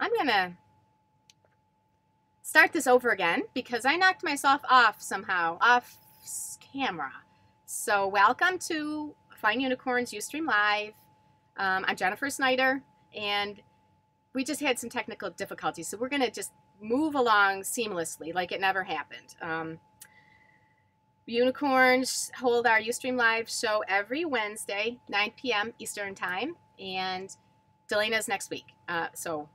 I'm going to start this over again because I knocked myself off somehow, off camera. So welcome to Fine Unicorns Ustream Live. I'm Jennifer Snyder, and we just had some technical difficulties, so we're going to just move along seamlessly like it never happened. Unicorns hold our Ustream Live show every Wednesday, 9 p.m. Eastern Time, and Delena's next week. So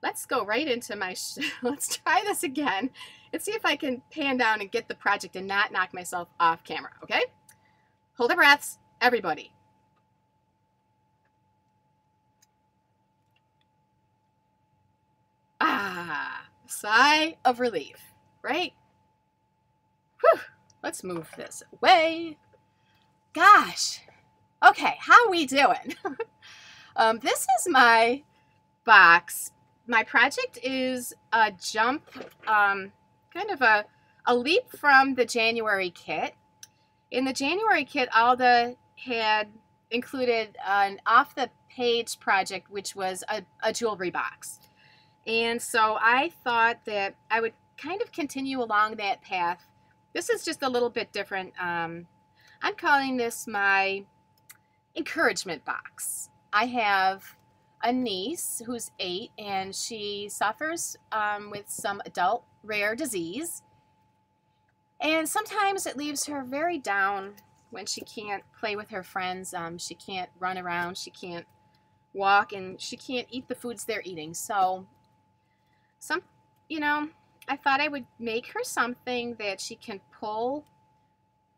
let's go right into my let's try this again and see if I can pan down and get the project and not knock myself off camera, okay? Hold your breaths, everybody. Sigh of relief, right? Whew, let's move this away. Gosh, okay, how we doing? This is my box. My project is a jump, kind of a leap from the January kit. In the January kit, Alda had included an off-the-page project, which was a jewelry box. And so I thought that I would kind of continue along that path. This is just a little bit different. I'm calling this my encouragement box. I have a niece who's 8, and she suffers with some adult rare disease. And sometimes it leaves her very down when she can't play with her friends. She can't run around, she can't walk, and she can't eat the foods they're eating. So I thought I would make her something that she can pull,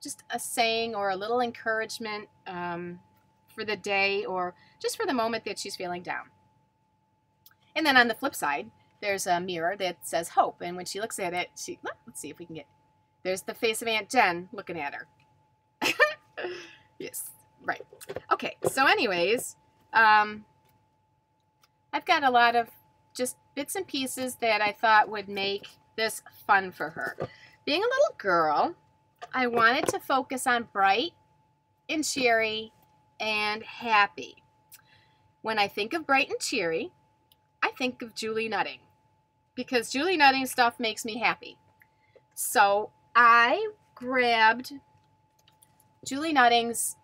just a saying or a little encouragement for the day or just for the moment that she's feeling down. And then on the flip side, there's a mirror that says hope. And when she looks at it, let's see if we can there's the face of Aunt Jen looking at her. Yes, right. Okay, so anyways, I've got a lot of just bits and pieces that I thought would make this fun for her. Being a little girl, I wanted to focus on bright and cheery and happy. When I think of bright and cheery, I think of Julie Nutting, because Julie Nutting stuff makes me happy. So I grabbed Julie Nutting's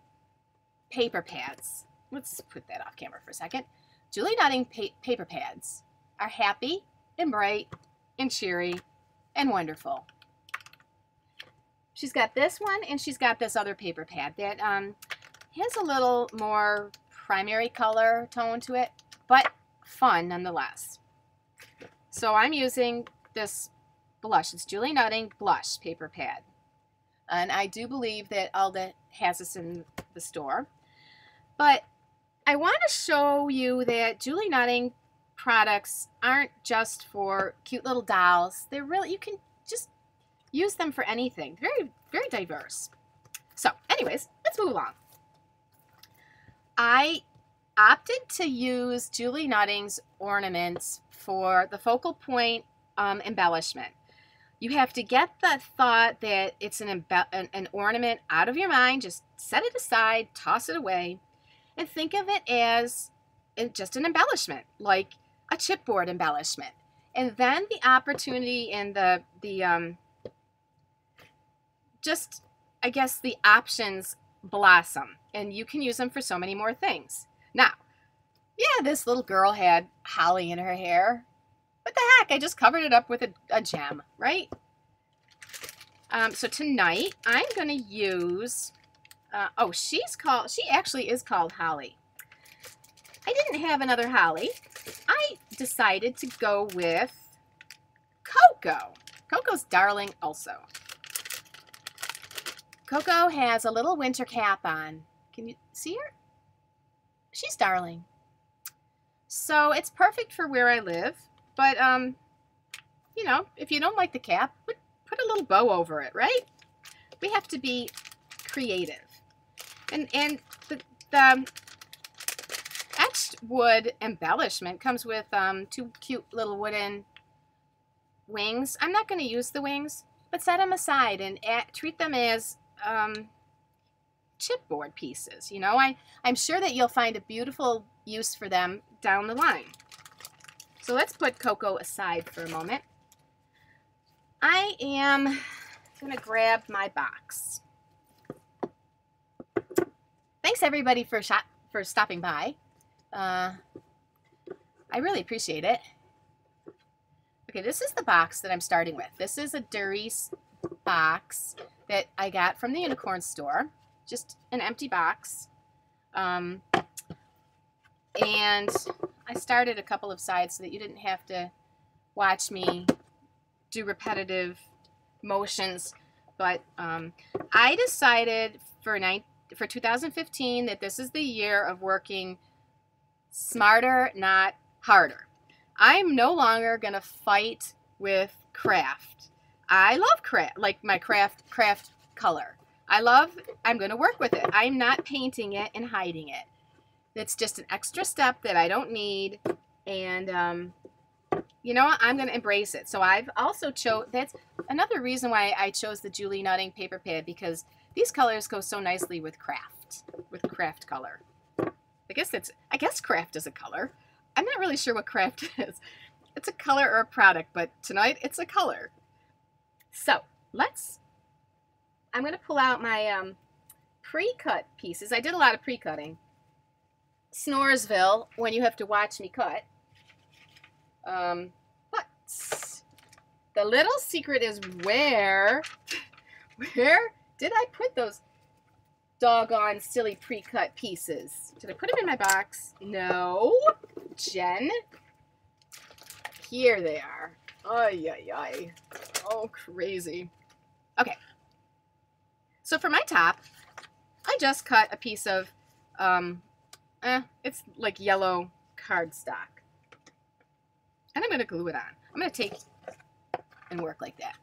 paper pads. Let's put that off camera for a second. Julie Nutting paper pads are happy and bright and cheery and wonderful. She's got this one, and she's got this other paper pad that has a little more primary color tone to it, but fun nonetheless. So I'm using this blush. It's Julie Nutting blush paper pad, and I do believe that Alda has this in the store. But I want to show you that Julie Nutting products aren't just for cute little dolls. They're really, you can just use them for anything. Very, very diverse. So anyways, let's move along. I opted to use Julie Nutting's ornaments for the focal point embellishment. You have to get the thought that it's an ornament out of your mind. Just set it aside, toss it away, and think of it as just an embellishment, like a chipboard embellishment. And then the opportunity and just, I guess, the options blossom, and you can use them for so many more things. Now, yeah, this little girl had holly in her hair. What the heck? I just covered it up with a gem, right? So tonight I'm going to use, she actually is called Holly. I didn't have another Holly. I decided to go with Coco. Coco's darling also. Coco has a little winter cap on. Can you see her? She's darling. So it's perfect for where I live, but if you don't like the cap, put a little bow over it, right? We have to be creative. And the etched wood embellishment comes with 2 cute little wooden wings. I'm not going to use the wings, but set them aside and treat them as chipboard pieces. I'm sure that you'll find a beautiful use for them down the line. So let's put cocoa aside for a moment. I am going to grab my box. Thanks everybody for stopping by. I really appreciate it. Okay, this is the box that I'm starting with. This is a Dury's box that I got from the Unicorn store. Just an empty box. And I started a couple of sides so that you didn't have to watch me do repetitive motions. But I decided for 2015 that this is the year of working smarter, not harder. I'm no longer going to fight with craft. I love craft, like my craft color. I'm going to work with it. I'm not painting it and hiding it. It's just an extra step that I don't need. And, you know what? I'm going to embrace it. So I've also that's another reason why I chose the Julie Nutting paper pad, because these colors go so nicely with craft color. I guess craft is a color. I'm not really sure what craft is. It's a color or a product, but tonight it's a color. So I'm going to pull out my pre-cut pieces. I did a lot of pre-cutting. Snoresville, when you have to watch me cut. But the little secret is where did I put those doggone silly pre-cut pieces? Did I put them in my box? No. Jen. Here they are. Ay, ay, ay. Oh, crazy. Okay. So for my top, I just cut a piece of, it's like yellow cardstock. And I'm going to glue it on. I'm going to take and work like that.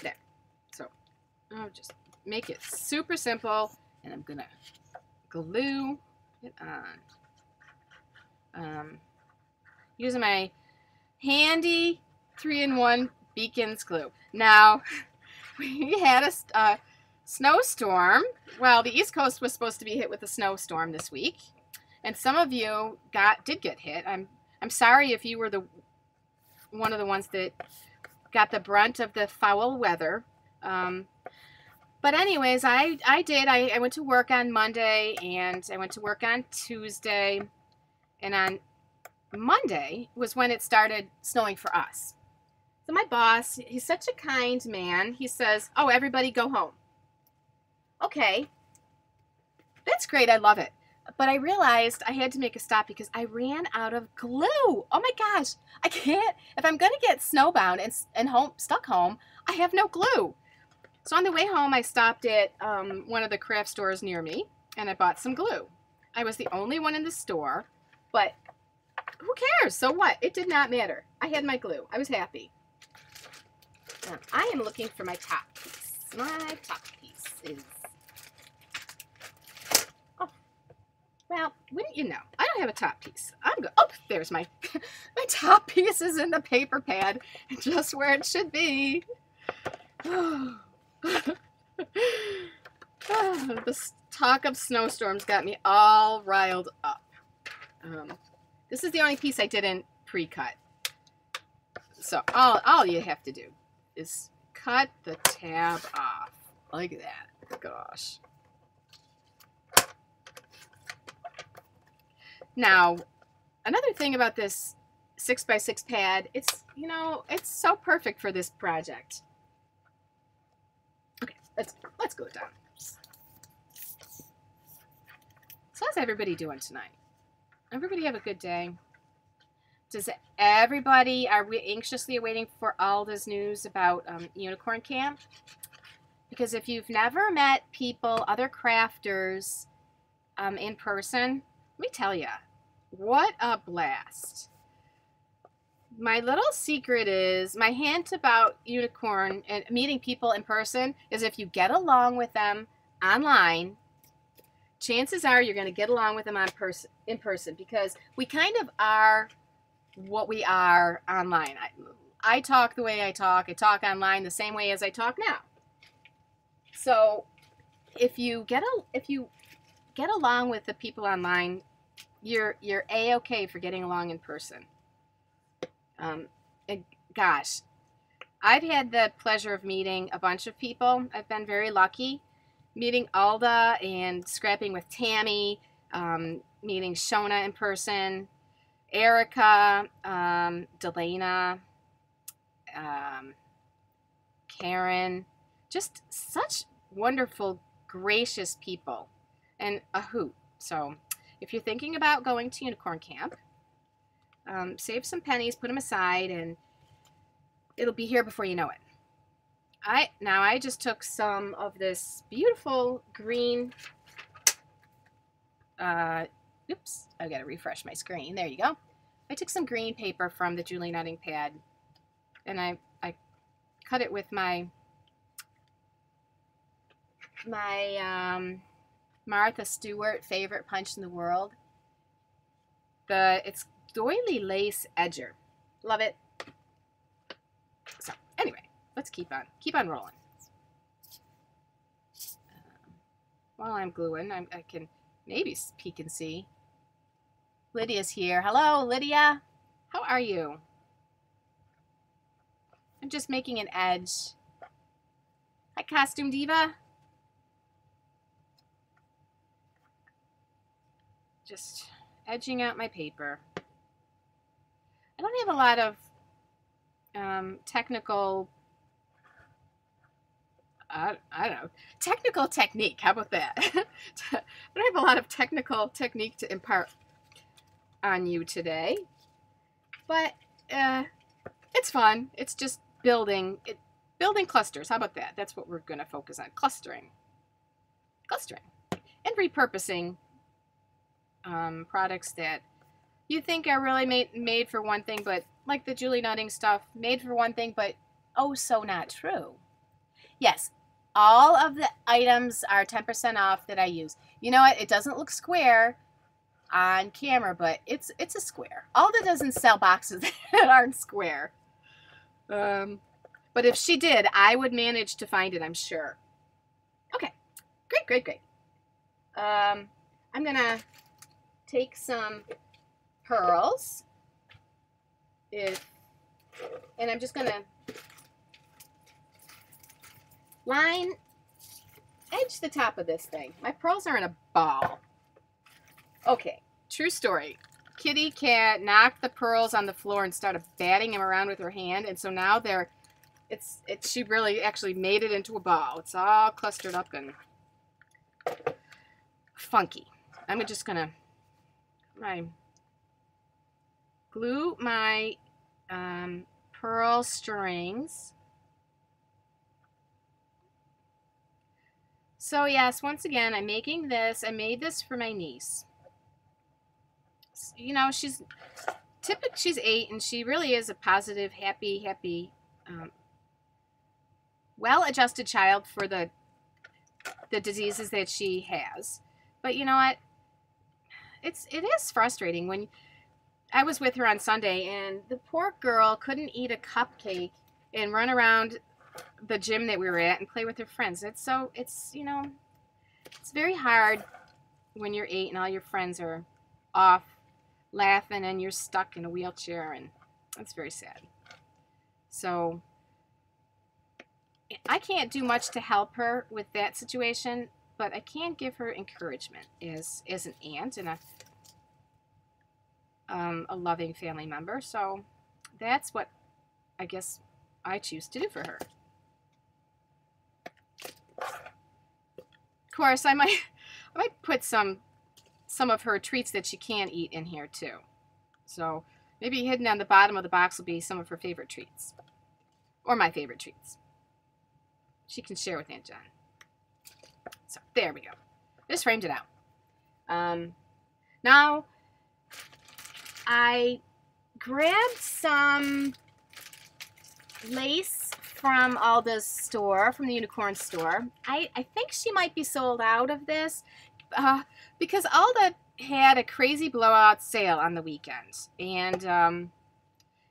There. So I'll just make it super simple, and I'm going to glue it on. Using my handy 3-in-1 Beacons glue. Now, we had a snowstorm. Well, the East Coast was supposed to be hit with a snowstorm this week, and some of you did get hit. I'm sorry if you were one of the ones that got the brunt of the foul weather. But anyways, I did. I went to work on Monday, and I went to work on Tuesday, and on Monday was when it started snowing for us. So my boss, he's such a kind man. He says, "Oh, everybody go home." Okay, that's great. I love it. But I realized I had to make a stop because I ran out of glue. Oh my gosh, I can't. If I'm going to get snowbound and stuck home, I have no glue. So on the way home, I stopped at one of the craft stores near me, and I bought some glue. I was the only one in the store, but who cares? So what? It did not matter. I had my glue. I was happy. I am looking for my top piece. My top piece is... Well, wouldn't you know? I don't have a top piece. Oh, there's my top piece is in the paper pad, just where it should be. This talk of snowstorms got me all riled up. This is the only piece I didn't pre-cut. So all you have to do is cut the tab off like that. Gosh. Now, another thing about this 6x6 pad, it's so perfect for this project. Okay, let's go down. So how's everybody doing tonight? Everybody have a good day? Are we anxiously waiting for all this news about Unicorn Camp? Because if you've never met people, other crafters in person, let me tell you, what a blast. My little secret is, my hint about Unicorn and meeting people in person is if you get along with them online, chances are you're going to get along with them in person, because we kind of are what we are online. I talk the way I talk online the same way as I talk now. So if you get along with the people online, you're A-okay for getting along in person. Um, Gosh, I've had the pleasure of meeting a bunch of people. I've been very lucky meeting Alda and scrapping with Tammy, meeting Shona in person, Erica, Delana, um, Karen, just such wonderful, gracious people, and a hoot. So if you're thinking about going to unicorn camp, save some pennies, put them aside, and it'll be here before you know it. I just took some of this beautiful green, oops, I've got to refresh my screen. There you go. I took some green paper from the Julie Nutting pad, and I cut it with my Martha Stewart favorite punch in the world. It's doily lace edger. Love it. So anyway, let's keep on rolling. While I'm gluing, I can maybe peek and see. Lydia's here. Hello, Lydia. How are you? I'm just making an edge. Hi, Costume Diva. Just edging out my paper. I don't have a lot of technical, I don't know, technical technique. How about that? I don't have a lot of technical technique to impart on you today, but it's fun. It's just building clusters. How about that? That's what we're going to focus on. Clustering, and repurposing products that you think are really made for one thing, but like the Julie Nutting stuff, made for one thing, but oh so not true. Yes, all of the items are 10% off that I use. You know what? It doesn't look square on camera, but it's a square. Alda doesn't sell boxes that aren't square. But if she did, I would manage to find it, I'm sure. Okay, great. I'm gonna take some pearls, and I'm just gonna edge the top of this thing. My pearls are in a ball. Okay, true story. Kitty cat knocked the pearls on the floor and started batting them around with her hand, and so now she really actually made it into a ball. It's all clustered up and funky. I'm just gonna glue my pearl strings. So yes, once again, I'm making this. I made this for my niece. You know, she's 8, and she really is a positive, happy, well-adjusted child for the diseases that she has. But you know what? It is frustrating when I was with her on Sunday, and the poor girl couldn't eat a cupcake and run around the gym that we were at and play with her friends. It's you know, it's very hard when you're 8 and all your friends are off laughing and you're stuck in a wheelchair, and it's very sad. So I can't do much to help her with that situation, but I can give her encouragement as an aunt and a loving family member. So that's what I guess I choose to do for her. Of course, I might put some of her treats that she can eat in here too. So maybe hidden on the bottom of the box will be some of her favorite treats, or my favorite treats. She can share with Aunt Jen. So there we go. Just framed it out. Now I grabbed some lace from Alda's store, from the unicorn store. I think she might be sold out of this because Alda had a crazy blowout sale on the weekend. And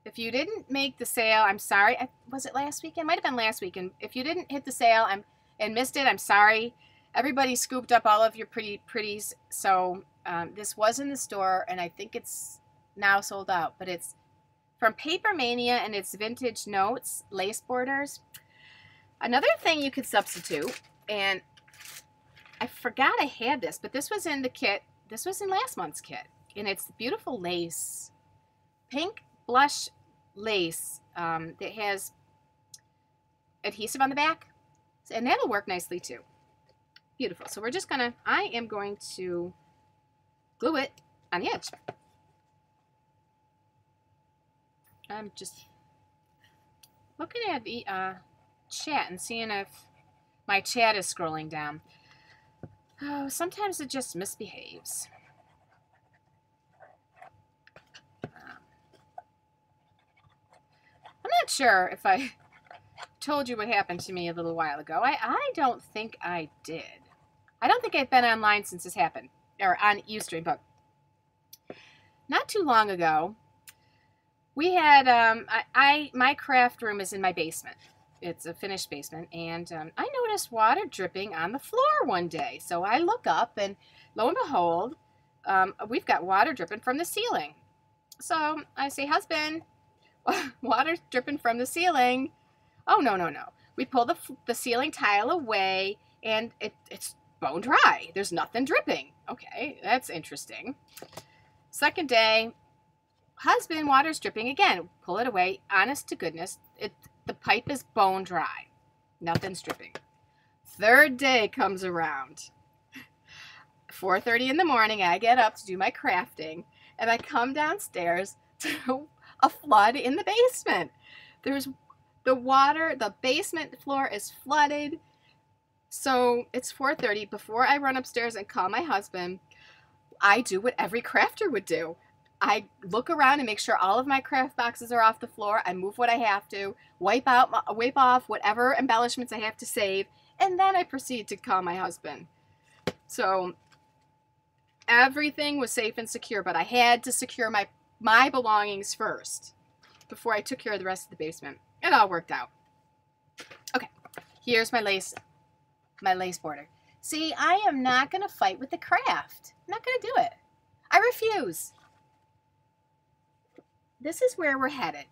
if you didn't make the sale, I'm sorry. Was it last weekend? Might have been last weekend. If you didn't hit the sale and missed it, I'm sorry. Everybody scooped up all of your pretties. So this was in the store, and I think it's now sold out. But it's from Paper Mania and its Vintage Notes lace borders. Another thing you could substitute, and I forgot I had this, but this was in the kit. This was in last month's kit, and it's beautiful lace, pink blush lace that has adhesive on the back, and that'll work nicely too. Beautiful. So we're just gonna, I am going to glue it on the edge. I'm just looking at the chat and seeing if my chat is scrolling down. Oh, sometimes it just misbehaves. I'm not sure if I told you what happened to me a little while ago. I don't think I did. I don't think I've been online since this happened, or on Ustream, but not too long ago, we had, my craft room is in my basement. It's a finished basement, and I noticed water dripping on the floor one day. So I look up, and lo and behold, we've got water dripping from the ceiling. So I say, husband, water's dripping from the ceiling. Oh, no, no, no. We pull the ceiling tile away, and it's bone dry. There's nothing dripping. Okay, that's interesting. Second day, husband, water's dripping again. Pull it away. Honest to goodness, the pipe is bone dry. Nothing's dripping. Third day comes around. 4:30 in the morning, I get up to do my crafting, and I come downstairs to a flood in the basement. There's the water, the basement floor is flooded. So it's 4:30. Before I run upstairs and call my husband, I do what every crafter would do. I look around and make sure all of my craft boxes are off the floor. I move what I have to, wipe off whatever embellishments I have to save, and then I proceed to call my husband. So everything was safe and secure, but I had to secure my belongings first before I took care of the rest of the basement. It all worked out. Okay, here's my lace border. See, I am not going to fight with the craft. I'm not going to do it. I refuse. This is where we're headed.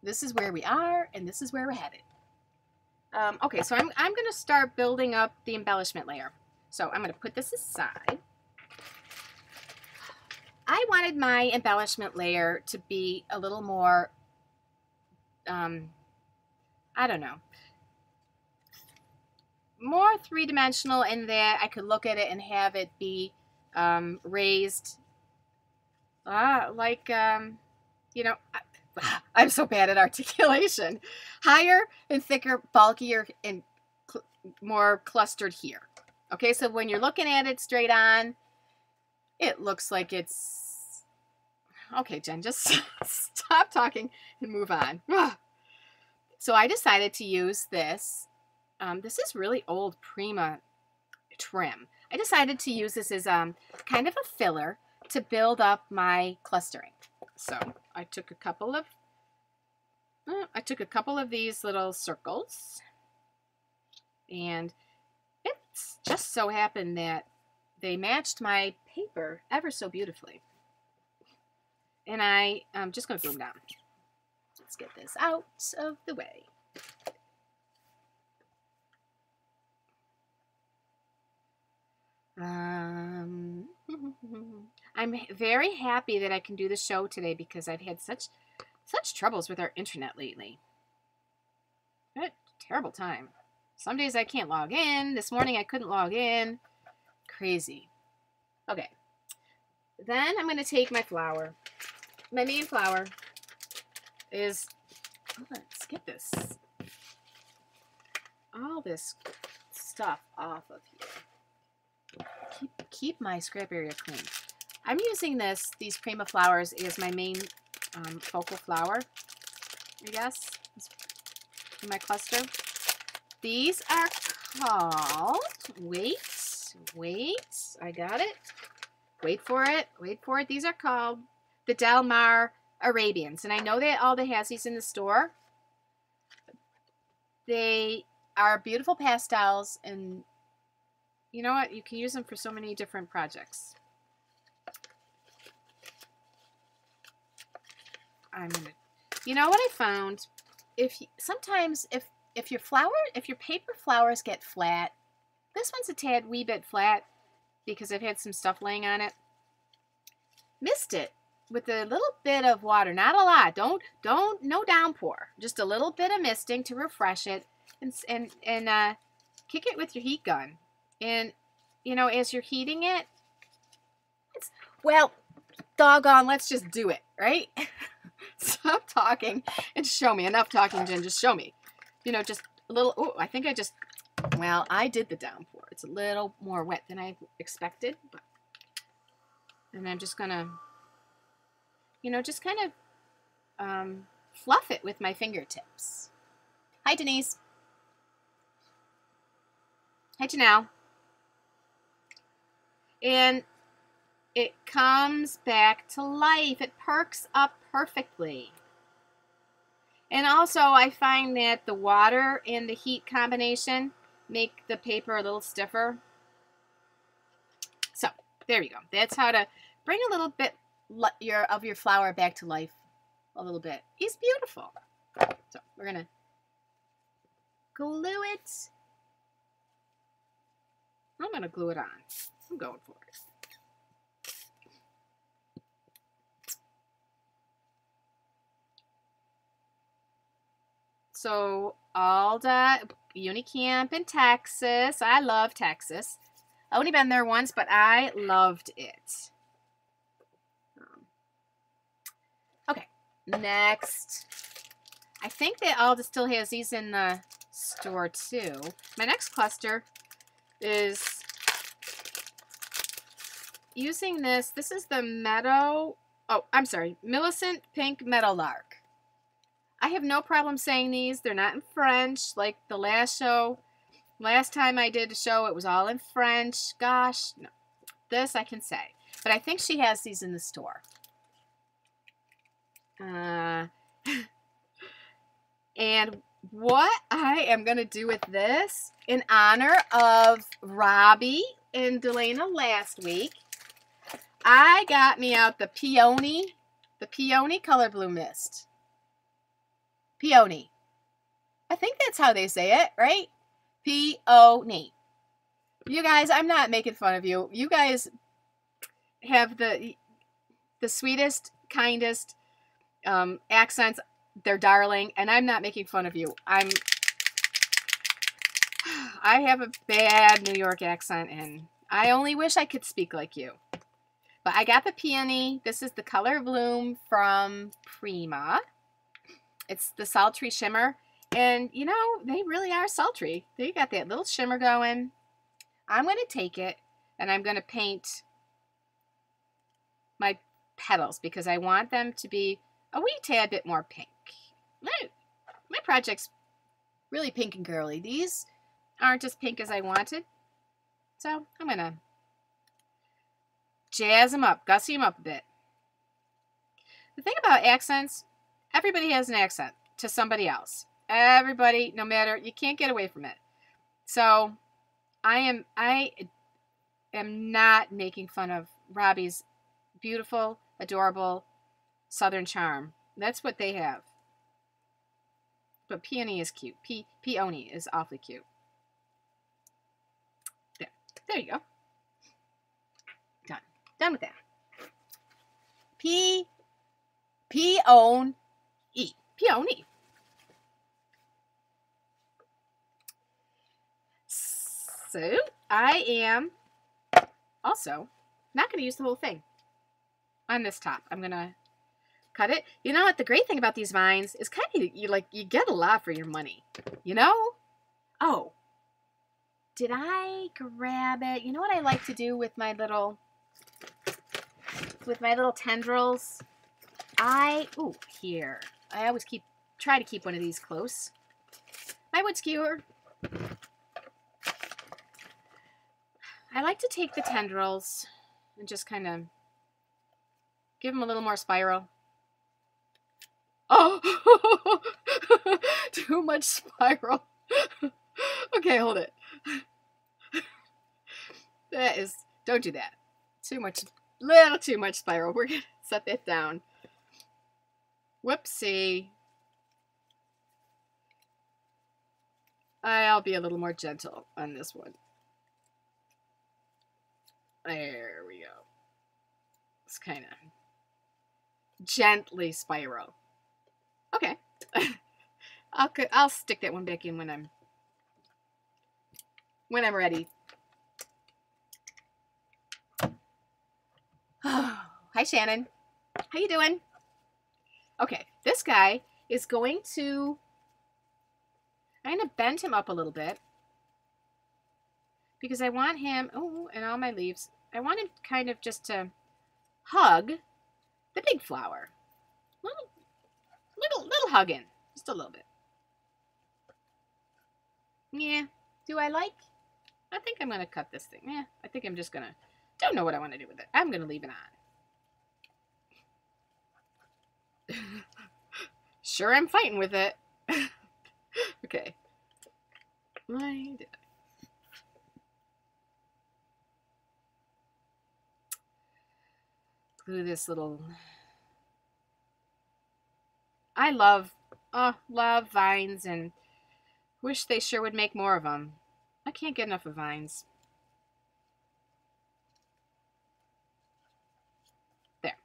This is where we are, and this is where we're headed. Okay, so I'm going to start building up the embellishment layer. So I'm going to put this aside. I wanted my embellishment layer to be a little more, I don't know, more three-dimensional in that I could look at it and have it be raised, like, you know, I'm so bad at articulation. Higher and thicker, bulkier, and more clustered here. Okay, so when you're looking at it straight on, it looks like it's... Okay, Jen, just stop talking and move on. So I decided to use this. This is really old Prima trim. I decided to use this as kind of a filler to build up my clustering. So I took a couple of these little circles, and it's just so happened that they matched my paper ever so beautifully. And I'm just going to glue them down. Let's get this out of the way. I'm very happy that I can do the show today because I've had such troubles with our internet lately. What a terrible time. Some days I can't log in. This morning I couldn't log in. Crazy. Okay. Then I'm going to take my flour. My main flour is... Oh, let's get this. All this stuff off of here. Keep my scrap area clean. I'm using these Prima flours as my main focal flour, I guess, in my cluster. These are called, wait, I got it. Wait for it. These are called the Del Mar Arabians. And I know that Alda has these in the store. They are beautiful pastels, and you know what? You can use them for so many different projects. you know what I found? Sometimes if your paper flowers get flat, this one's a tad wee bit flat because I've had some stuff laying on it. Mist it with a little bit of water, not a lot. No downpour. Just a little bit of misting to refresh it, and kick it with your heat gun. And you know, as you're heating it, well, doggone, let's just do it, right? Stop talking and show me. Enough talking, Jen. Just show me. You know, just a little. Oh, I think well, I did the downpour. It's a little more wet than I expected, but. And I'm just gonna, you know, just kind of fluff it with my fingertips. Hi, Denise. Hi, Janelle. And it comes back to life. It perks up perfectly. And also, I find that the water and the heat combination make the paper a little stiffer. So, there you go. That's how to bring a little bit of your flower back to life. A little bit. It's beautiful. So, we're going to glue it. I'm going to glue it on. I'm going for it. So, Alda, Unicamp in Texas. I love Texas. I've only been there once, but I loved it. Okay, next. I think that Alda still has these in the store too. My next cluster is using this. This is the Millicent Pink Meadowlark. I have no problem saying these. They're not in French like the last show. Last time I did a show, it was all in French. Gosh, no. This I can say. But I think she has these in the store. And what I am going to do with this, in honor of Robbie and Delana last week, I got me out the Peony Color Blue Mist. Peony. I think that's how they say it, right? Peony. You guys, I'm not making fun of you. You guys have the sweetest, kindest accents. They're darling, and I'm not making fun of you. I have a bad New York accent, and I only wish I could speak like you. But I got the Peony. This is the Color Bloom from Prima. It's the sultry shimmer. And, you know, they really are sultry. They got that little shimmer going. I'm going to take it, and I'm going to paint my petals because I want them to be a wee tad bit more pink. My project's really pink and girly. These aren't as pink as I wanted. So I'm going to jazz them up, gussy them up a bit. The thing about accents, everybody has an accent to somebody else. Everybody, no matter, you can't get away from it. So I am not making fun of Robbie's beautiful, adorable Southern charm. That's what they have. But Peony is cute. Peony is awfully cute. There you go. Done with that. Peony. Peony. So I am also not going to use the whole thing on this top. I'm going to cut it. You know what? The great thing about these vines is kind of you get a lot for your money. You know? Oh, did I grab it? You know what I like to do with my little tendrils? Here. I always try to keep one of these close. My wood skewer. I like to take the tendrils and just kind of give them a little more spiral. Oh, too much spiral. Okay, hold it. Don't do that. Little too much spiral. We're going to set that down. Whoopsie. I'll be a little more gentle on this one. There we go. It's kind of gently spiral. Okay. I'll stick that one back in when I'm ready. Hi, Shannon. How you doing? Okay, this guy is going to, I'm going to bend him up a little bit because I want him, oh, and all my leaves, I want him kind of just to hug the big flower. Little hugging, just a little bit. Yeah, do I like? I think I'm going to cut this thing. Yeah, I think I'm just going to, don't know what I want to do with it. I'm going to leave it on. Sure, I'm fighting with it. Okay. Why did I? Glue this little. I love vines and wish they sure would make more of them. I can't get enough of vines. There.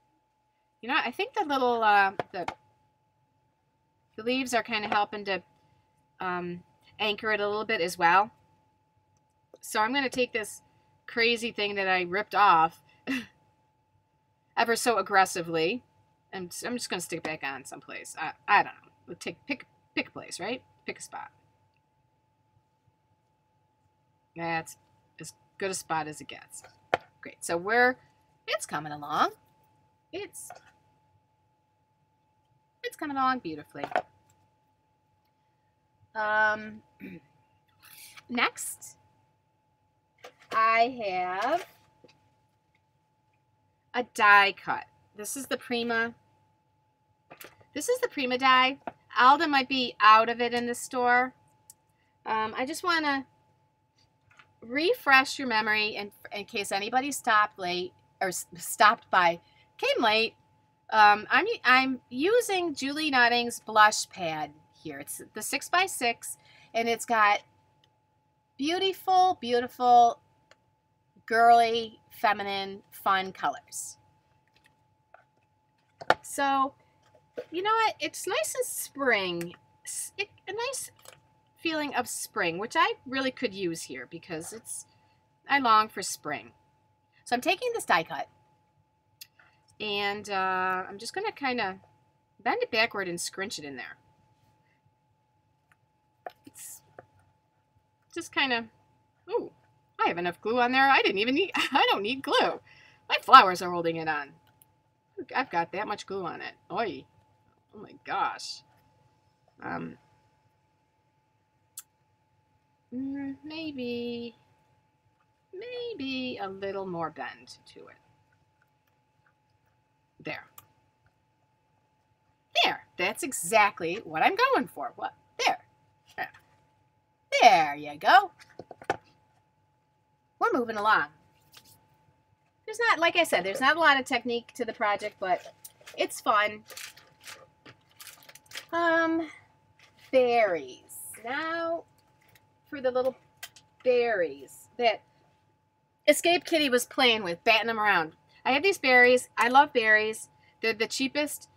You know, I think the little the leaves are kind of helping to anchor it a little bit as well. So I'm going to take this crazy thing that I ripped off ever so aggressively, and I'm just going to stick it back on someplace. I don't know. We'll pick a place, right? Pick a spot. That's as good a spot as it gets. Great. So it's coming along. It's coming along beautifully. Next, I have a die cut. This is the Prima. This is the Prima die. Alda might be out of it in the store. I just want to refresh your memory in case anybody stopped late or stopped by, came late. I'm using Julie Nutting's blush pad here. It's the 6x6, and it's got beautiful, beautiful, girly, feminine, fun colors. So, you know what? It's nice and spring. A nice feeling of spring, which I really could use here because I long for spring. So I'm taking this die cut, and I'm just going to kind of bend it backward and scrunch it in there. It's just kind of, ooh, I have enough glue on there. I don't need glue. My flowers are holding it on. I've got that much glue on it. Oy. Oh my gosh. Maybe a little more bend to it. There. There. That's exactly what I'm going for. What? There. There you go. We're moving along. There's not, like I said, there's not a lot of technique to the project, but it's fun. Berries. Now for the little berries that Escape Kitty was playing with, batting them around. I have these berries. I love berries. They're the cheapest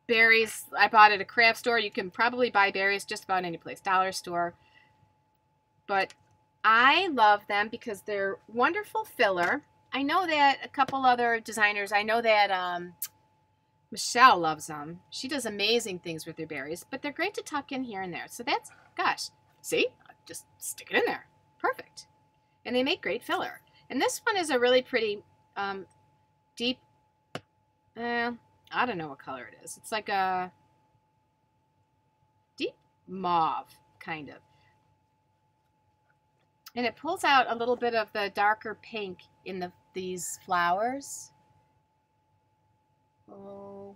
berries I bought at a craft store. You can probably buy berries just about any place, dollar store. But I love them because they're wonderful filler. I know that a couple other designers, I know that Michelle loves them. She does amazing things with their berries, but they're great to tuck in here and there. So that's, gosh, see? Just stick it in there. Perfect. And they make great filler. And this one is a really pretty deep, I don't know what color it is. It's like a deep mauve, kind of. And it pulls out a little bit of the darker pink in these flowers. Oh,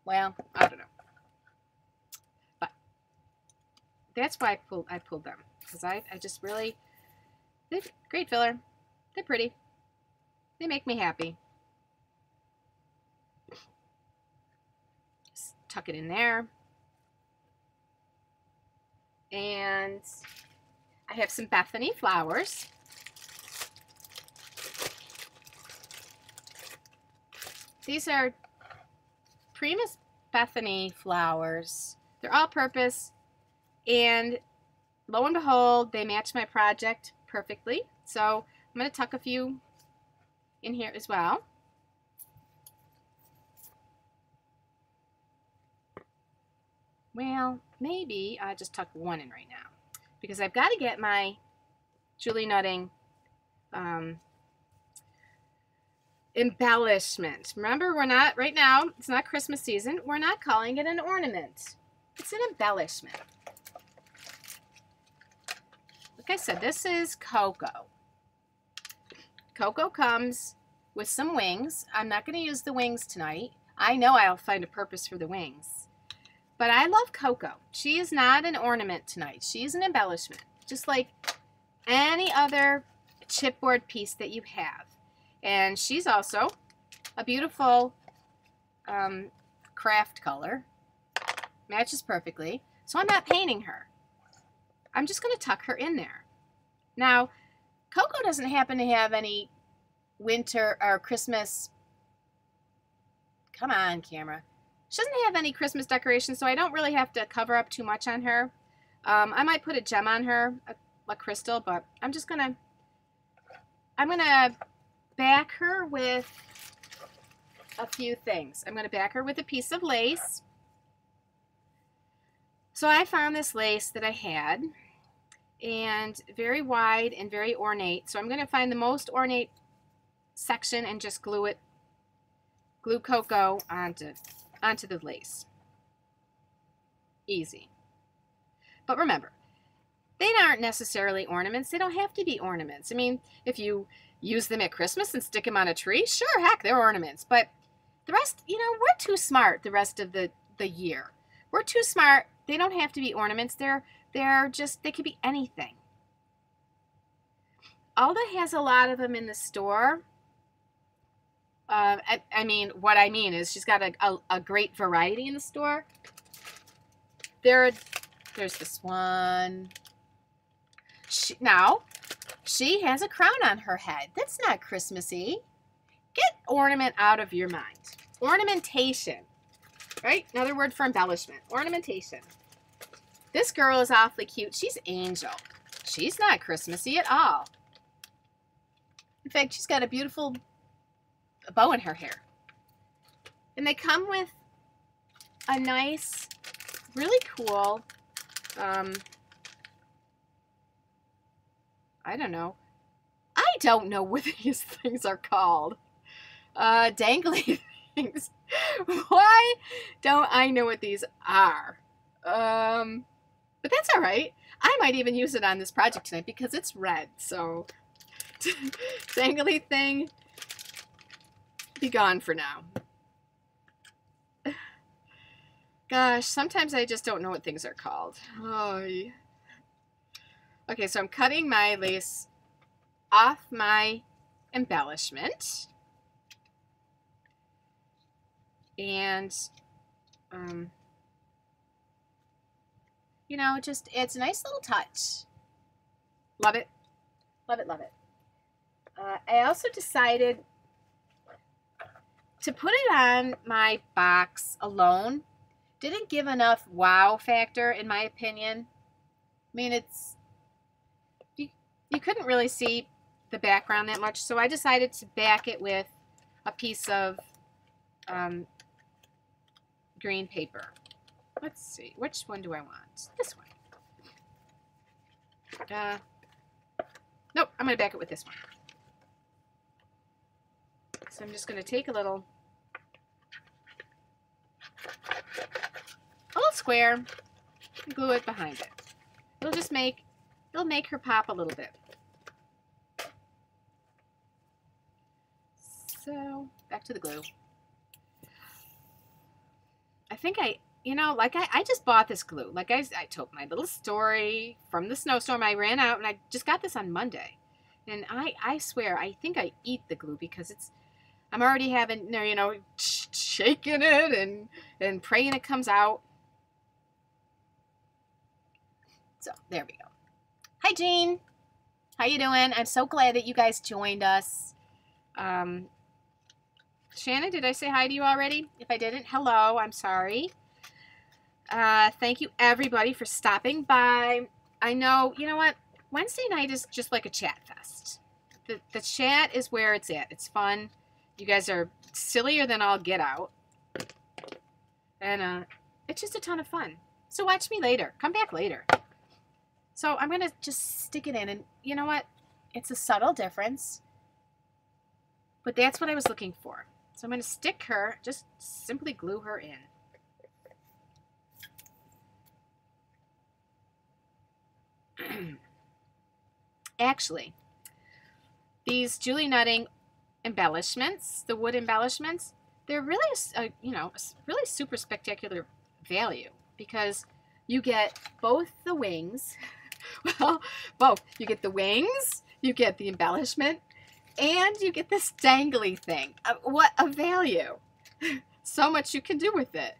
well, I don't know. But that's why I pulled them. Because I just really, they're great filler. They're pretty. They make me happy. tuck it in there. And I have some Bethany flowers. These are Prima's Bethany flowers. They're all purpose, and lo and behold, they match my project perfectly. So I'm going to tuck a few in here as well. Well, maybe I just tuck one in right now because I've got to get my Julie Nutting embellishment. Remember, we're not, right now, it's not Christmas season. We're not calling it an ornament. It's an embellishment. Like I said, this is Coco. Coco comes with some wings. I'm not going to use the wings tonight. I know I'll find a purpose for the wings. But I love Coco. She is not an ornament tonight. She is an embellishment. Just like any other chipboard piece that you have. And she's also a beautiful craft color. Matches perfectly. So I'm not painting her. I'm just going to tuck her in there. Now, Coco doesn't happen to have any winter or Christmas. Come on, camera. She doesn't have any Christmas decorations, so I don't really have to cover up too much on her. I might put a gem on her, a crystal, but I'm gonna back her with a few things. I'm gonna back her with a piece of lace. So I found this lace that I had, and very wide and very ornate. So I'm gonna find the most ornate section and just glue Coco onto the lace. Easy. But remember, they aren't necessarily ornaments. They don't have to be ornaments. I mean, if you use them at Christmas and stick them on a tree, sure, heck, they're ornaments. But the rest, you know, we're too smart the rest of the year. We're too smart. They don't have to be ornaments. They're just, they could be anything. Alda has a lot of them in the store. I mean, what I mean is she's got a great variety in the store. There's this one. Now, she has a crown on her head. That's not Christmassy. Get ornament out of your mind. Ornamentation. Right? Another word for embellishment. Ornamentation. This girl is awfully cute. She's Angel. She's not Christmassy at all. In fact, she's got a beautiful bow in her hair. And they come with a nice, really cool, I don't know what these things are called. Dangly things. Why don't I know what these are? But that's all right. I might even use it on this project tonight because it's red. So, dangly thing, be gone for now. Gosh, sometimes I just don't know what things are called. Oh. Okay, so I'm cutting my lace off my embellishment. And, you know, just, it's a nice little touch. Love it. Love it, love it. I also decided to put it on my box alone. Didn't give enough wow factor, in my opinion. I mean, it's, you couldn't really see the background that much, so I decided to back it with a piece of green paper. Let's see, which one do I want? This one. Nope, I'm going to back it with this one. So I'm just going to take a little square and glue it behind it. It'll make her pop a little bit. So, back to the glue. I think I just bought this glue. Like I told my little story from the snowstorm. I ran out and I just got this on Monday. And I swear, I think I eat the glue because I'm already having, you know, shaking it and praying it comes out. So there we go. Hi, Jean. How you doing? I'm so glad that you guys joined us. Shannon, did I say hi to you already? If I didn't, hello. I'm sorry. Thank you, everybody, for stopping by. I know, you know what? Wednesday night is just like a chat fest. The chat is where it's at. It's fun. You guys are sillier than all get out. And it's just a ton of fun. So watch me later. Come back later. So I'm going to just stick it in. And you know what? It's a subtle difference. But that's what I was looking for. So I'm going to stick her, just simply glue her in. Actually, these Julie Nutting embellishments, the wood embellishments, they're really, you know, really super spectacular value because you get both the wings, well, both. You get the wings, you get the embellishment, and you get this dangly thing. What a value. So much you can do with it.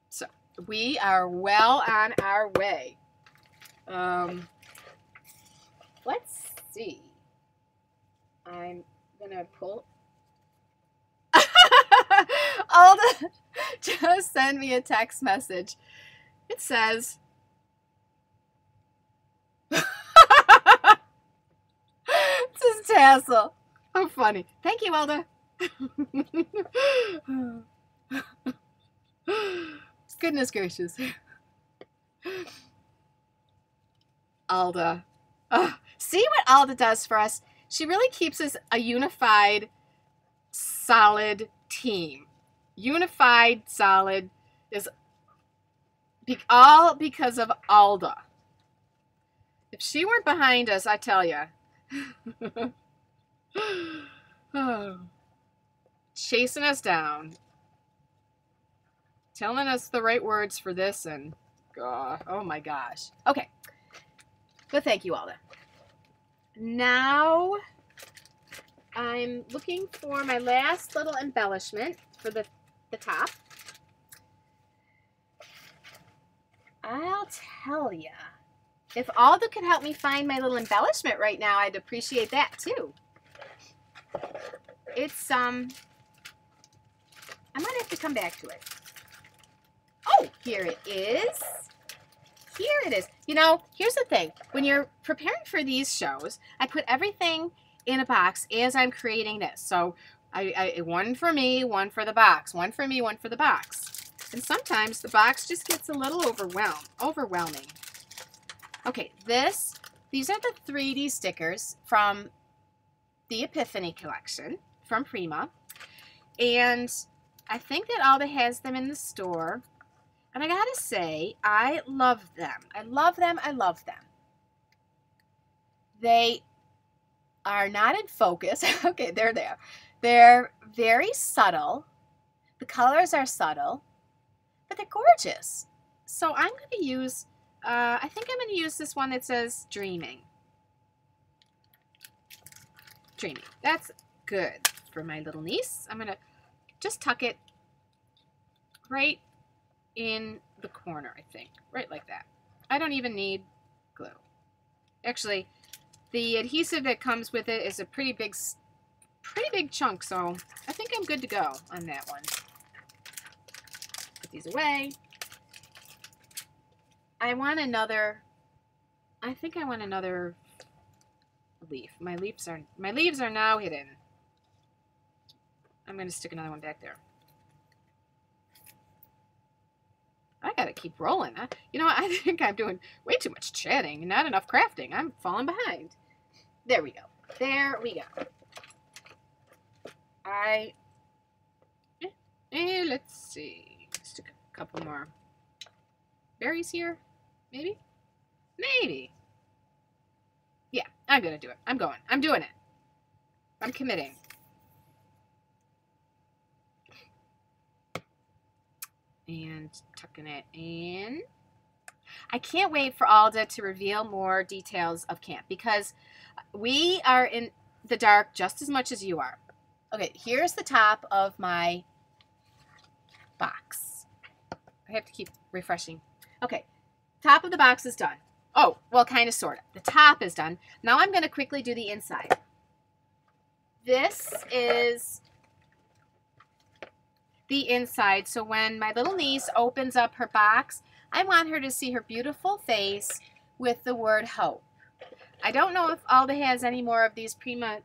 So we are well on our way. Let's see. I'm gonna pull. Alda just send me a text message. It says, this is tassel. How funny. Thank you, Alda. Goodness gracious. Alda. See what Alda does for us? She really keeps us a unified, solid team. Unified, solid is all because of Alda. If she weren't behind us, I tell you. Chasing us down. Telling us the right words for this and, oh my gosh. Okay. But thank you, Alda. Now, I'm looking for my last little embellishment for the top. I'll tell ya, if Alda could help me find my little embellishment right now, I'd appreciate that too. It's, I might have to come back to it. Oh, here it is. Here it is. You know, here's the thing. When you're preparing for these shows, I put everything in a box as I'm creating this. So I one for me, one for the box. One for me, one for the box. And sometimes the box just gets a little overwhelming. Okay, these are the 3D stickers from the Epiphany collection from Prima. And I think that Alda has them in the store. And I gotta say, I love them. I love them. I love them. They are not in focus. Okay, they're there. They're very subtle. The colors are subtle, but they're gorgeous. So I'm going to use, I think I'm going to use this one that says Dreaming. Dreaming. That's good for my little niece. I'm going to just tuck it right in the corner, I think. Right like that. I don't even need glue. Actually, the adhesive that comes with it is a pretty big chunk, so I think I'm good to go on that one. Put these away. I think I want another leaf. My leaves are now hidden. I'm going to stick another one back there. I gotta keep rolling. You know what? I think I'm doing way too much chatting and not enough crafting. I'm falling behind. There we go. There we go. Let's see. Stick a couple more berries here. Maybe? Maybe. Yeah, I'm gonna do it. I'm going. I'm doing it. I'm committing. And tucking it in. I can't wait for Alda to reveal more details of camp because we are in the dark just as much as you are. Okay, here's the top of my box. I have to keep refreshing. Okay, top of the box is done. Oh, well, kind of, sort of. The top is done. Now I'm going to quickly do the inside. This is the inside. So when my little niece opens up her box, I want her to see her beautiful face with the word hope. I don't know if Alda has any more of these Prima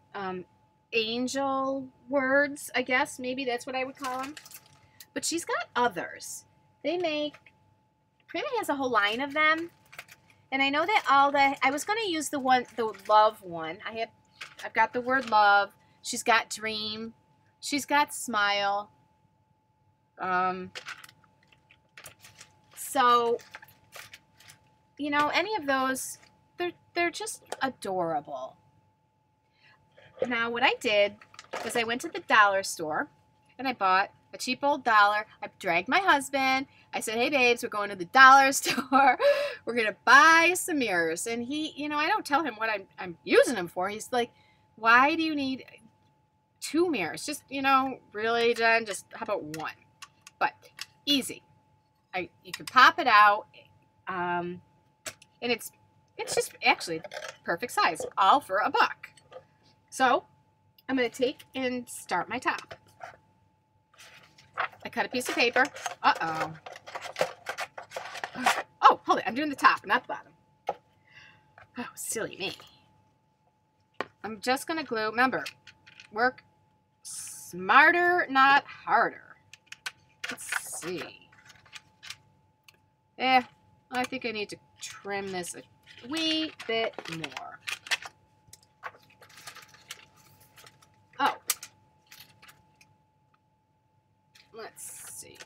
angel words, I guess. Maybe that's what I would call them. But she's got others. Prima has a whole line of them. And I know that Alda, I was going to use the love one. I've got the word love. She's got dream. She's got smile. So, you know, any of those, they're just adorable. Now, what I did was I went to the dollar store and I bought a cheap old dollar. I dragged my husband. I said, hey, babes, we're going to the dollar store. We're going to buy some mirrors. And he, you know, I don't tell him what I'm using them for. He's like, why do you need 2 mirrors? Just, you know, really, Jen, just how about 1? But easy. You can pop it out. And it's just actually perfect size, all for $1. So I'm going to take and start my top. I cut a piece of paper. Uh-oh. Oh, hold it. I'm doing the top, not the bottom. Oh, silly me. I'm just going to glue. Remember, work smarter, not harder. Let's see. I think I need to trim this a wee bit more. Oh. Let's see.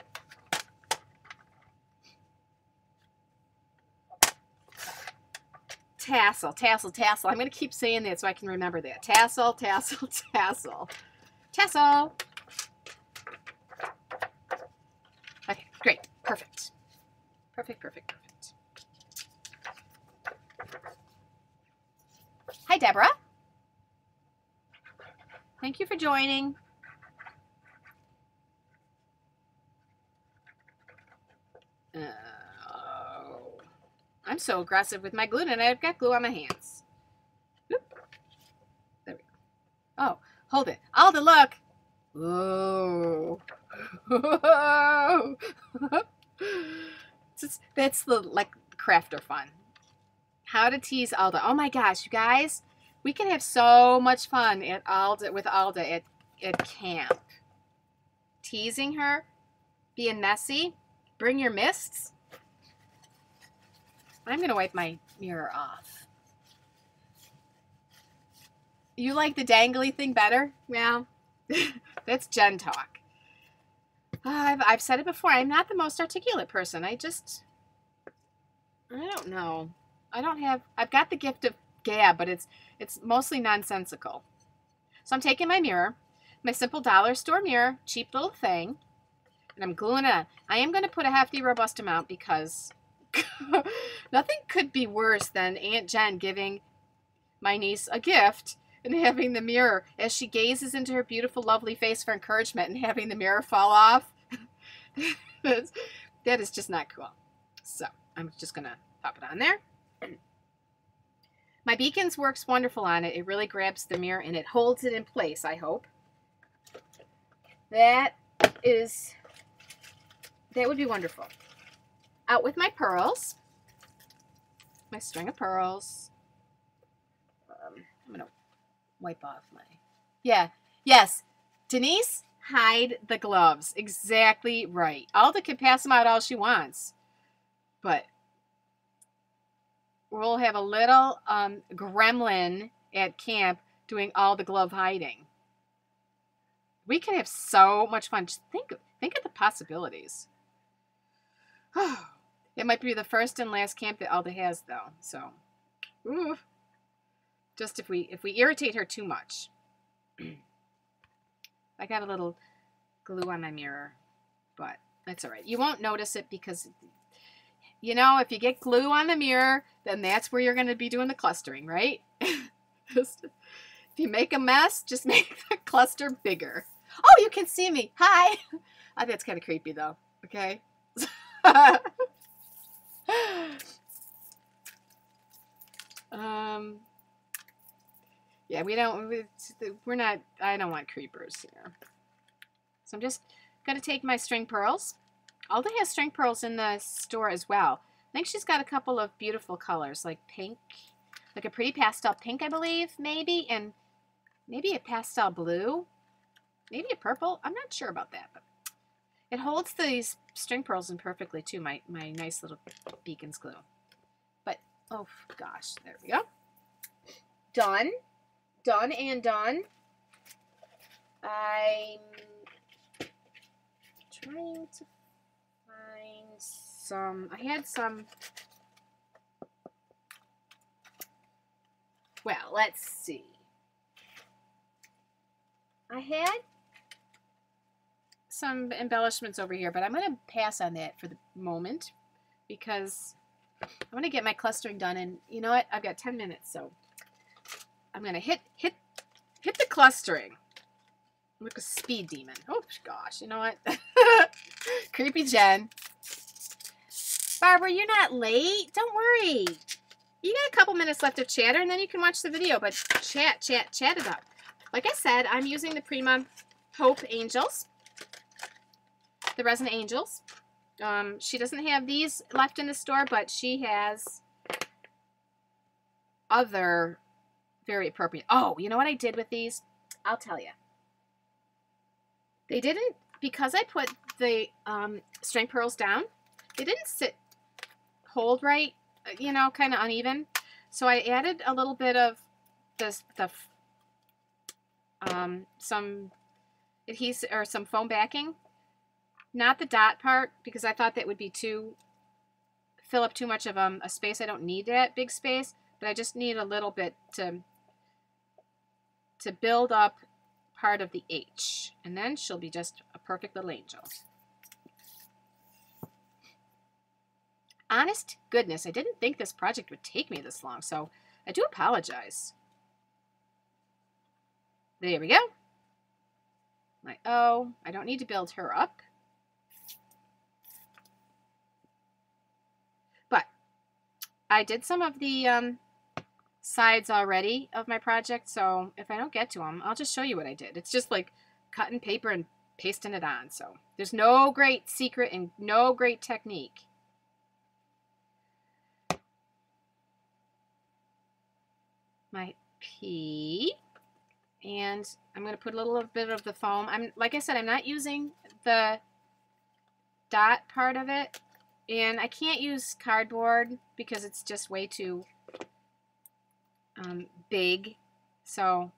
Tassel, tassel, tassel. I'm going to keep saying that so I can remember that. Tassel, tassel, tassel. Tassel. Okay, great. Perfect. Perfect, perfect, perfect. Hi, Deborah. Thank you for joining. I'm so aggressive with my glue, and I've got glue on my hands. Oop. There we go. Oh, hold it. Alda, look. Whoa. That's the, like, crafter fun. How to tease Alda. Oh my gosh, you guys. We can have so much fun with Alda at camp. Teasing her, being messy. Bring your mists. I'm going to wipe my mirror off. You like the dangly thing better? Well, that's Jen talk. I've said it before. I'm not the most articulate person. I don't know. I've got the gift of gab, but it's mostly nonsensical. So I'm taking my mirror, my simple dollar store mirror, cheap little thing, and I'm gluing it on. I am going to put a hefty, robust amount because nothing could be worse than Aunt Jen giving my niece a gift and having the mirror, as she gazes into her beautiful, lovely face for encouragement, and having the mirror fall off. That is just not cool. So I'm just going to pop it on there. My beacons works wonderful on it. It really grabs the mirror and it holds it in place, I hope. That would be wonderful. Out with my pearls. My string of pearls. I'm going to wipe off my... Yeah. Yes. Denise, hide the gloves. Exactly right. Alda can pass them out all she wants. But we'll have a little gremlin at camp doing all the glove hiding. We can have so much fun. Just think of the possibilities. It might be the first and last camp that Alda has, though. So, ooh. Just if we irritate her too much. I got a little glue on my mirror, but that's all right. You won't notice it because, you know, if you get glue on the mirror, then that's where you're going to be doing the clustering, right? If you make a mess, just make the cluster bigger. Oh, you can see me. Hi. I think it's kind of creepy though. Okay. Yeah, we're not, I don't want creepers here. So I'm just going to take my string pearls. Alda has string pearls in the store as well. I think she's got a couple of beautiful colors, like pink, like a pretty pastel pink, I believe, maybe, and maybe a pastel blue, maybe a purple. I'm not sure about that, but it holds these string pearls in perfectly too, my nice little beacons glue. But, oh gosh, there we go. Done. Done and done. I'm trying to find some, I had some, well, let's see. I had some embellishments over here, but I'm going to pass on that for the moment because I want to get my clustering done, and you know what? I've got 10 minutes, so I'm going to hit the clustering. Look, a speed demon. Oh gosh, you know what? Creepy Jen. Barbara, you're not late. Don't worry. You got a couple minutes left of chatter, and then you can watch the video, but chat it up. Like I said, I'm using the Prima Hope Angels, the Resin Angels. She doesn't have these left in the store, but she has other very appropriate. Oh, you know what I did with these? I'll tell you. They didn't, because I put the string pearls down, they didn't hold right, you know, kind of uneven. So I added a little bit of some adhesive or some foam backing, not the dot part, because I thought that would be fill up too much of a space. I don't need that big space, but I just need a little bit to build up part of the H, and then she'll be just a perfect little angel. Honest goodness, I didn't think this project would take me this long, so I do apologize. There we go. My O. I don't need to build her up. But I did some of the sides already of my project, so if I don't get to them, I'll just show you what I did. It's just like cutting paper and pasting it on, so there's no great secret and no great technique. My P, and I'm going to put a little bit of the foam. Like I said, I'm not using the dot part of it, and I can't use cardboard because it's just way too big. So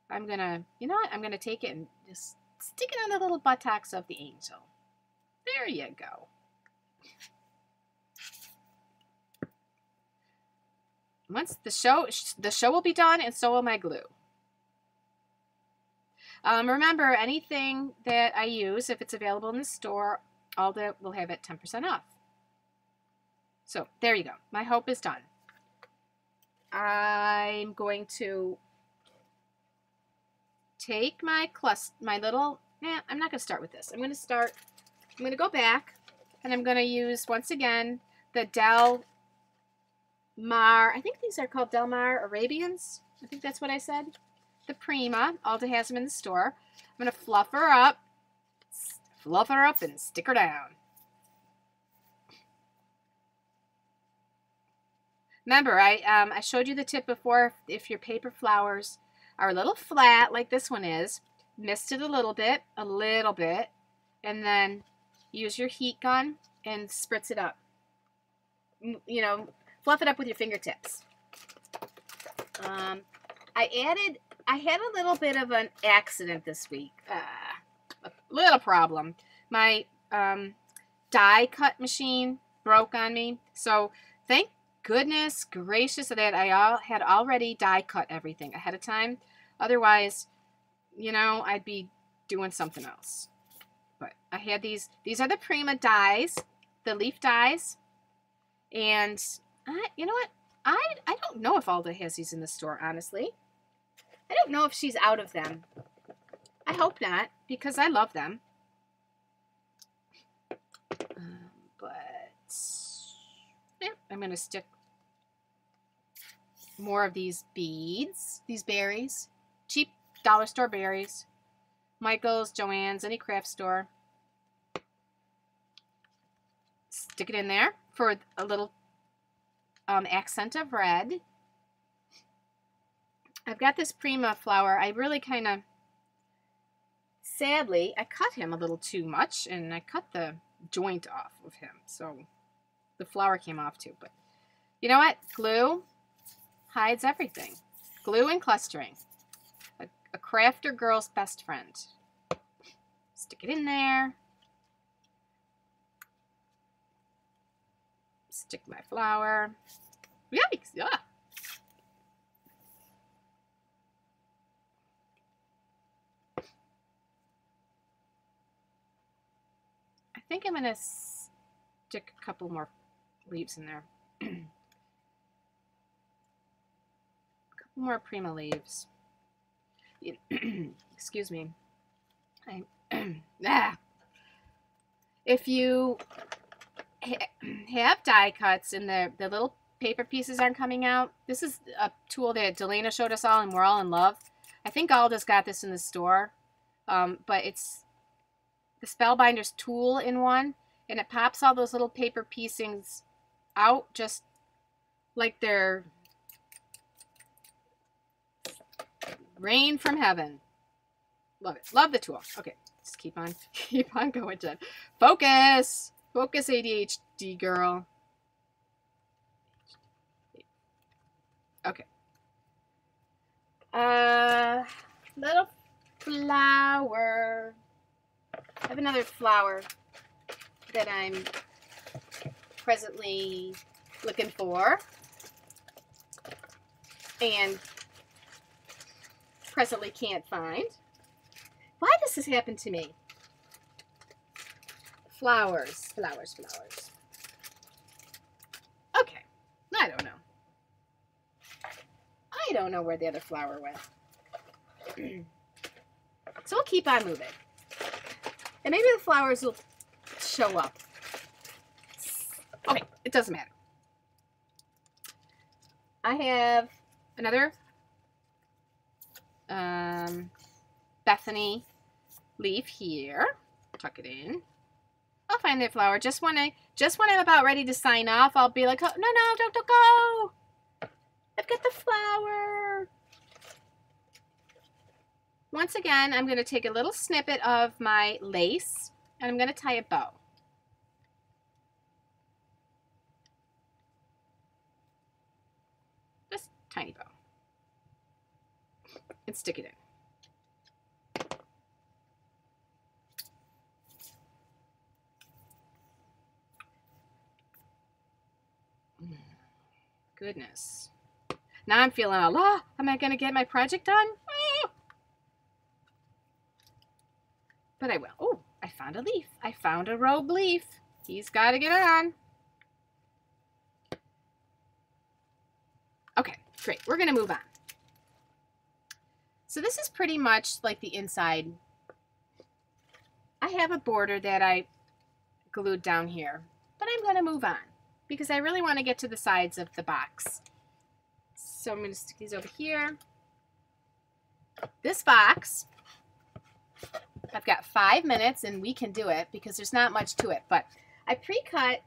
I'm gonna, you know what? I'm gonna take it and just stick it on the little buttocks of the angel. There you go. Once the show will be done, and so will my glue. Remember, anything that I use, if it's available in the store, Alda will have it 10% off. So there you go. My hope is done. I'm going to take my little, I'm not going to start with this. I'm going to go back, and I'm going to use, once again, the Del Mar, I think these are called Del Mar Arabians. I think that's what I said. The Prima. Alda has them in the store. I'm going to fluff her up and stick her down. Remember, I showed you the tip before. If your paper flowers are a little flat, like this one is, mist it a little bit, and then use your heat gun and spritz it up. You know, fluff it up with your fingertips. I had a little bit of an accident this week. A little problem. My die cut machine broke on me. So thank goodness gracious that I had already die cut everything ahead of time. Otherwise, you know, I'd be doing something else. But I had these. These are the Prima dies, the leaf dies. And you know what? I don't know if Alda has these in the store, honestly. I don't know if she's out of them. I hope not, because I love them. I'm going to stick more of these beads, these berries, cheap dollar store berries, Michael's, Joann's, any craft store. Stick it in there for a little accent of red. I've got this Prima flower. I really kind of, sadly, I cut him a little too much, and I cut the joint off of him, so the flower came off too. But you know what? Glue hides everything. Glue and clustering. A crafter girl's best friend. Stick it in there. Stick my flower. Yikes! Yeah. I think I'm gonna stick a couple more leaves in there. A couple more Prima leaves. Excuse me. If you have die cuts and the little paper pieces aren't coming out, this is a tool that Delana showed us all and we're all in love. I think Alda's got this in the store, but it's the Spellbinder's tool in one, and it pops all those little paper piecings out just like they're rain from heaven. Love it. Love the tool. Okay, just keep on going, Jen. Focus. Focus, ADHD girl. Okay. Little flower. I have another flower that I'm presently looking for and presently can't find. Why does this happen to me? Flowers, flowers, flowers. Okay, I don't know. I don't know where the other flower went. So we'll keep on moving. And maybe the flowers will show up. Okay, it doesn't matter. I have another Bethany leaf here. Tuck it in. I'll find that flower. Just when I'm about ready to sign off, I'll be like, oh, no, don't go. I've got the flower. Once again, I'm going to take a little snippet of my lace and I'm going to tie a bow. Just tiny bow. And stick it in. Goodness. Now I'm feeling Allah. Am I going to get my project done? But I will. Oh, I found a leaf. I found a rogue leaf. He's got to get on. Okay, great. We're going to move on. So this is pretty much like the inside. I have a border that I glued down here, but I'm going to move on because I really want to get to the sides of the box. So I'm going to stick these over here. This box, I've got 5 minutes and we can do it because there's not much to it, but I pre-cut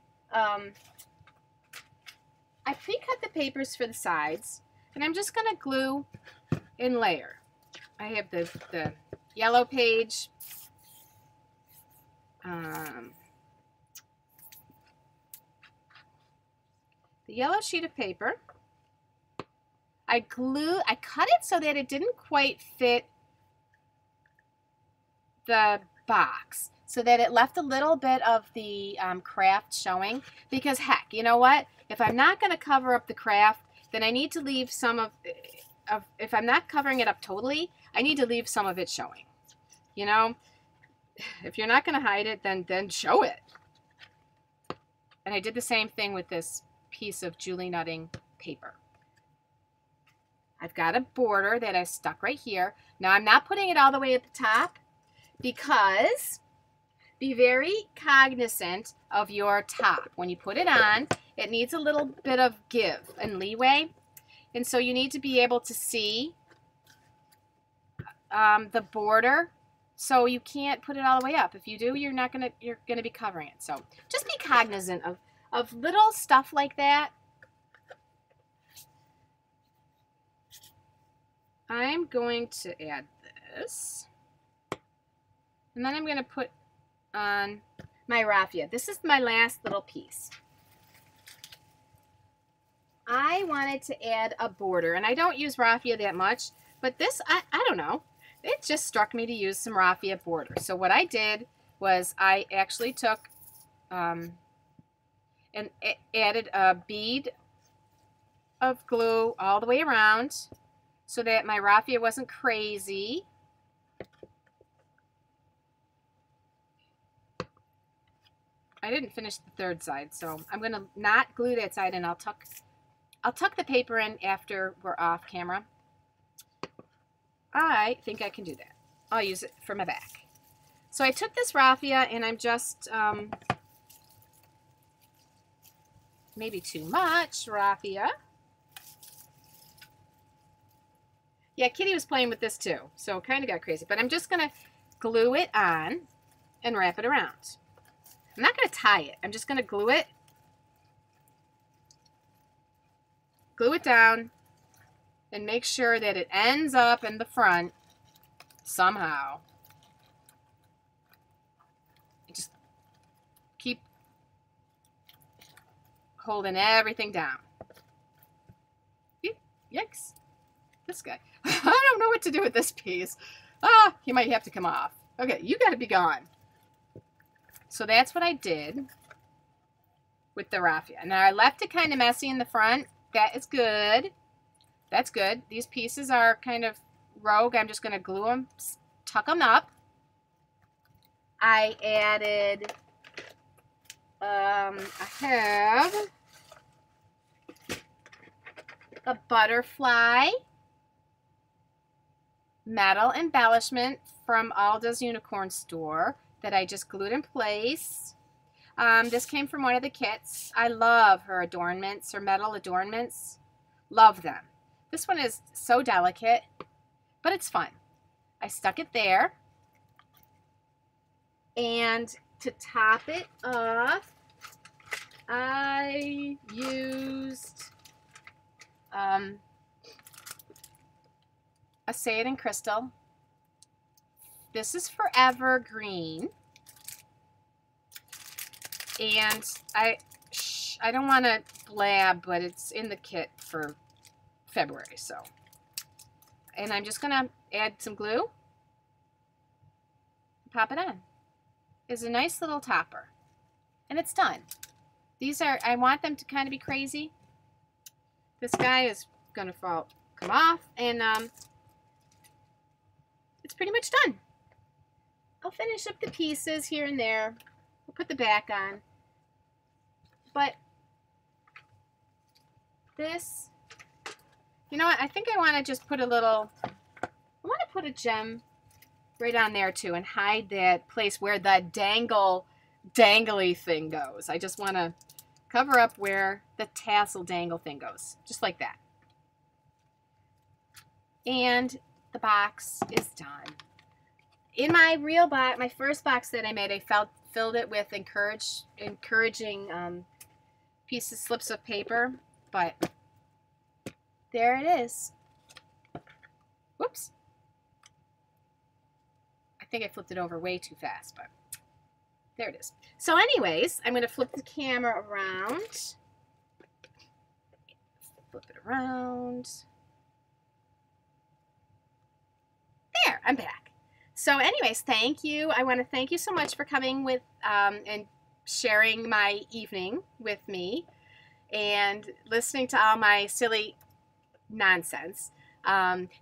the papers for the sides and I'm just going to glue and layer. I have the yellow page, the yellow sheet of paper. I cut it so that it didn't quite fit the box, so that it left a little bit of the craft showing, because heck, you know what? If I'm not going to cover up the craft, then I need to leave some of, if I'm not covering it up totally, I need to leave some of it showing. You know, if you're not going to hide it, then show it. And I did the same thing with this piece of Julie nutting paper. I've got a border that I stuck right here. Now I'm not putting it all the way at the top because be very cognizant of your top. When you put it on, It needs a little bit of give and leeway. And so you need to be able to see the border. So you can't put it all the way up. If you do, you're gonna be covering it. So just be cognizant of little stuff like that. I'm going to add this. And then I'm going to put on my raffia. This is my last little piece. I wanted to add a border, and I don't use raffia that much, but this, I don't know. It just struck me to use some raffia border. So what I did was I actually took and added a bead of glue all the way around so that my raffia wasn't crazy. I didn't finish the third side, so I'm going to not glue that side, and I'll tuck the paper in after we're off camera. I think I can do that. I'll use it for my back. So I took this raffia, and I'm just maybe too much raffia. Yeah, Kitty was playing with this too, so it kind of got crazy. But I'm just going to glue it on and wrap it around. I'm not going to tie it. I'm just going to glue it down, and make sure that it ends up in the front somehow. Just keep holding everything down. Yikes. This guy. I don't know what to do with this piece. Ah, he might have to come off. Okay, you got to be gone. So that's what I did with the raffia. Now I left it kind of messy in the front. That is good. That's good. These pieces are kind of rogue. I'm just going to glue them, tuck them up. I added, I have a butterfly metal embellishment from Alda's Unicorn Store that I just glued in place. This came from one of the kits. I love her adornments, her metal adornments. Love them. This one is so delicate, but it's fun. I stuck it there. And to top it off, I used a Say It in Crystal. This is Forever Green. And I don't want to blab, but it's in the kit for February, so. And I'm just going to add some glue. Pop it on. It's a nice little topper. And it's done. These are, I want them to kind of be crazy. This guy is going to come off, and it's pretty much done. I'll finish up the pieces here and there. We'll put the back on. But this, you know what? I think I want to just put a little, I want to put a gem right on there too and hide that place where the dangly thing goes. I just want to cover up where the tassel dangle thing goes. Just like that. And the box is done. In my real box, my first box that I made, I filled it with encouraging slips of paper, but there it is. Whoops. I think I flipped it over way too fast, but there it is. So anyways, I'm going to flip the camera around. Flip it around. There, I'm back. So anyways, thank you. I want to thank you so much for coming with and sharing my evening with me and listening to all my silly nonsense.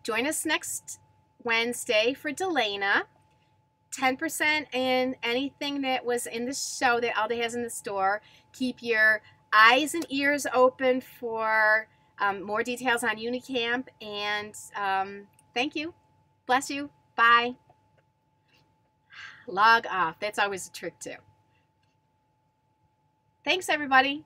Join us next Wednesday for Delana. 10% in anything that was in the show that Alda has in the store. Keep your eyes and ears open for more details on Unicamp. And thank you. Bless you. Bye. Log off. That's always a trick too. Thanks, everybody.